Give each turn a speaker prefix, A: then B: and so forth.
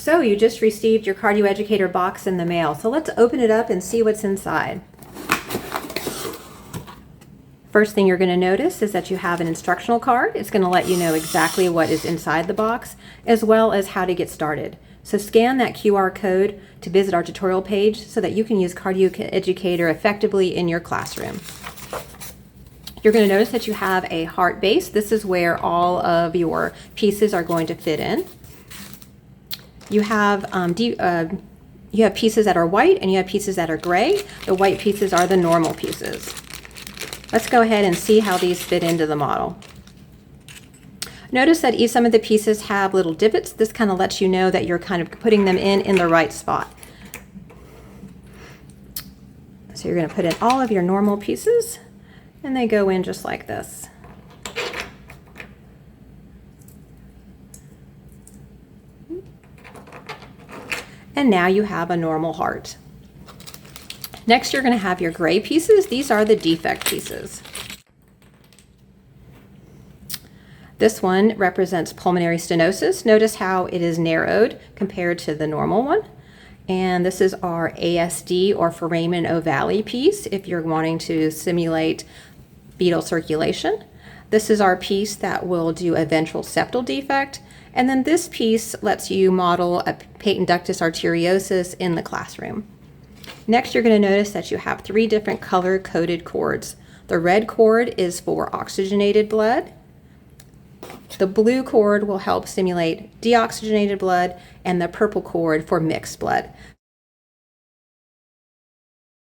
A: So you just received your CardioEducator box in the mail. So let's open it up and see what's inside. First thing you're going to notice is that you have an instructional card. It's going to let you know exactly what is inside the box, as well as how to get started. So scan that QR code to visit our tutorial page so that you can use CardioEducator effectively in your classroom. You're going to notice that you have a heart base. This is where all of your pieces are going to fit in. You have pieces that are white and you have pieces that are gray. The white pieces are the normal pieces. Let's go ahead and see how these fit into the model. Notice that some of the pieces have little divots. This kind of lets you know that you're kind of putting them in the right spot. So you're going to put in all of your normal pieces and they go in just like this. And now you have a normal heart. Next, you're going to have your gray pieces. These are the defect pieces. This one represents pulmonary stenosis. Notice how it is narrowed compared to the normal one. And this is our ASD or foramen ovale piece if you're wanting to simulate fetal circulation. This is our piece that will do a ventral septal defect. And then this piece lets you model a patent ductus arteriosus in the classroom. Next, you're going to notice that you have 3 different color-coded cords. The red cord is for oxygenated blood. The blue cord will help simulate deoxygenated blood, and the purple cord for mixed blood.